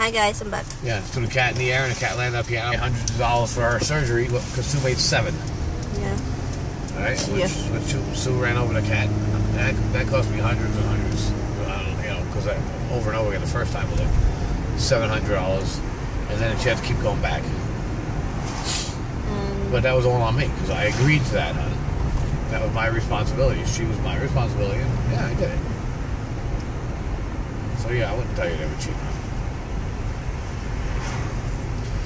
Hi guys, I'm back. Yeah, threw the cat in the air and the cat landed up here. Hundreds of dollars for her surgery because Sue made 7. Yeah. Alright, which Sue ran over the cat. That cost me hundreds and hundreds. Because over and over again the first time was like $700, and then she had to keep going back. But that was all on me because I agreed to that, honey. That was my responsibility. She was my responsibility, and yeah, I did it. So yeah, I wouldn't tell you they were cheap.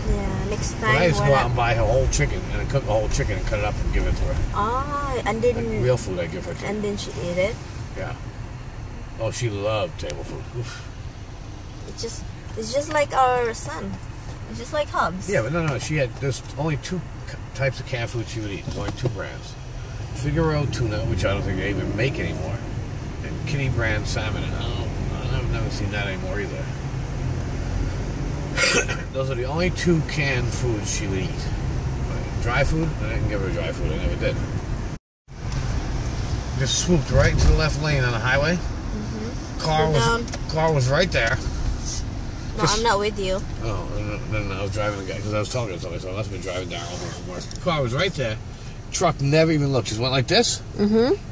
Yeah, next time. But I used to go out and buy her whole chicken and cook a whole chicken and cut it up and give it to her. Ah, and then like real food I give her. And then she ate it. Yeah. Oh, she loved table food. Oof. It's just like our son. It's just like Hubs. Yeah, but no. There's only 2 types of canned food she would eat. There's only 2 brands. Figaro tuna, which I don't think they even make anymore, and Kinney brand salmon. And I've never seen that anymore either. Those are the only 2 canned foods she would eat. Dry food, I didn't give her dry food. I never did. Just swooped right into the left lane on the highway. Car was right there. No, I'm not with you. Oh, then I was driving the guy because I was talking to somebody, so I must have been driving down home from work. The car was right there. Truck never even looked. Just went like this.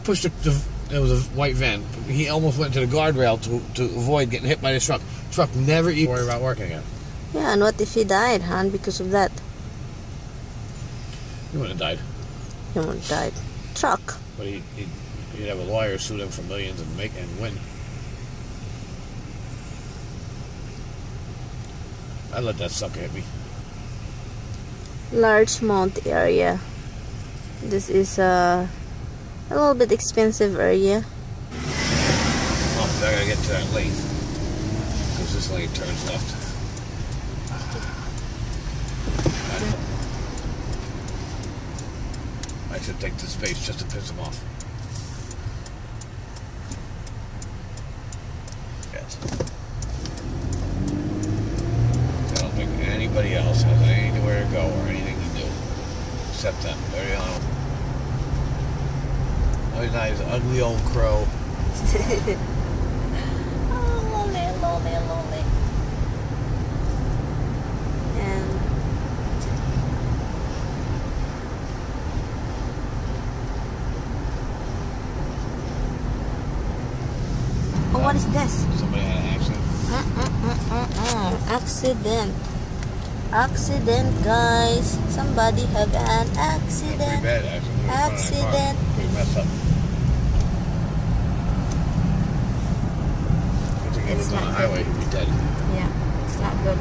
Pushed there was a white van. He almost went to the guardrail to avoid getting hit by this truck. Truck never even worried about working again. Yeah, and what if he died, hon, because of that? He wouldn't have died. He wouldn't have died. Truck. But he'd have a lawyer sue them for millions and win. I'd let that sucker hit me. Larchmont area. This is a little bit expensive area. Oh, I gotta get to that lane because this lane turns left. I should take the space just to piss him off. Yes. I don't think anybody else has anywhere to go or anything to do except them. Very on. Oh, he's not. He's an ugly old crow. Oh, lonely. And oh, what is this? Somebody had an accident. Accident, guys. Somebody have an accident. Pretty bad accident. Accident. Pretty messed up. Good thing he was on the highway, he'd be dead. Yeah, it's not good.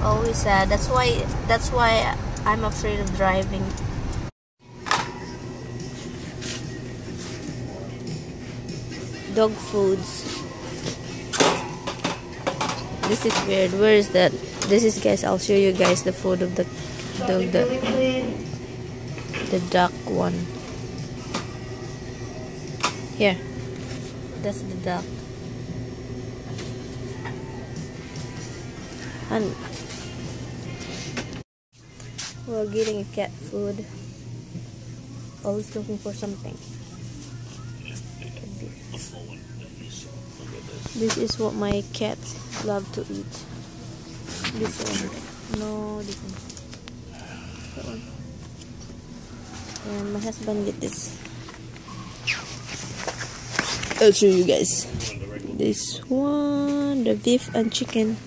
Always sad. That's why I'm afraid of driving. Dog foods. This is weird. Where is that? This is, guys, I'll show you guys the food of the duck one. Here. That's the duck. And we're getting a cat food. Always looking for something. This is what my cats love to eat. This one. No, this one. That one. And my husband get this. I'll show you guys. This one, the beef and chicken.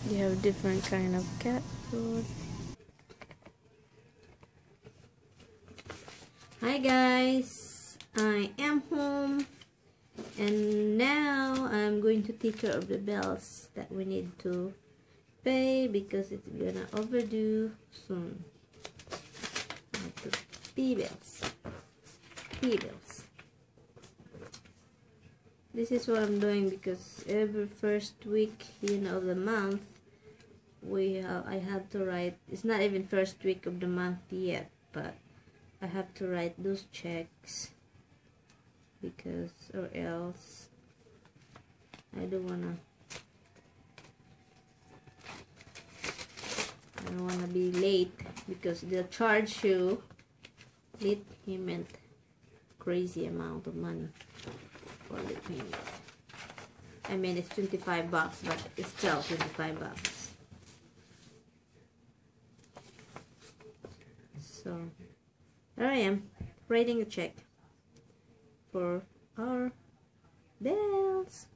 They have different kind of cat food. Hi guys, I am home and now I'm going to take care of the bills that we need to pay because it's gonna overdue soon. I have to pay bills. This is what I'm doing because every first week, of the month, I have to write. It's not even first week of the month yet, but I have to write those checks because, or else I don't wanna be late because they'll charge you late payment, crazy amount of money for late payment. I mean, it's $25, but it's still $25. So here I am writing a check for our bells.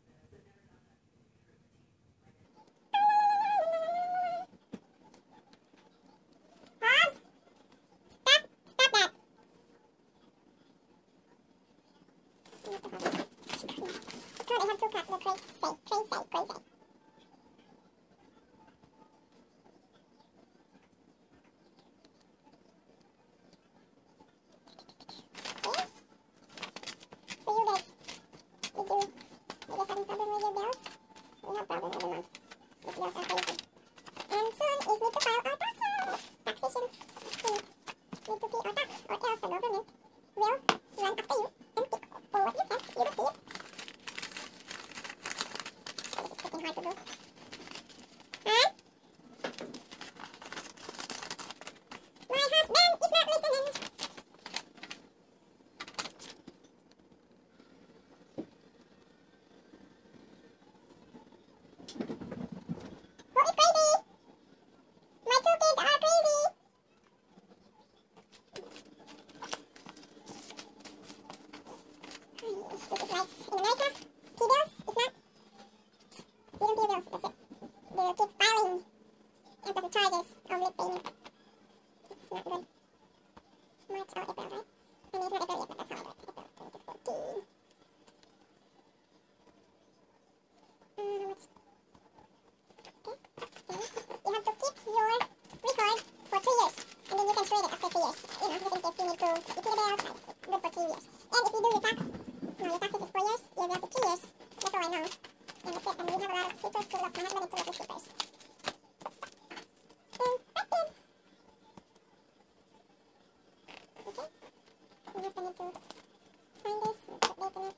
I'm just going to sign this, put date on it,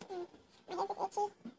and my hands is itchy.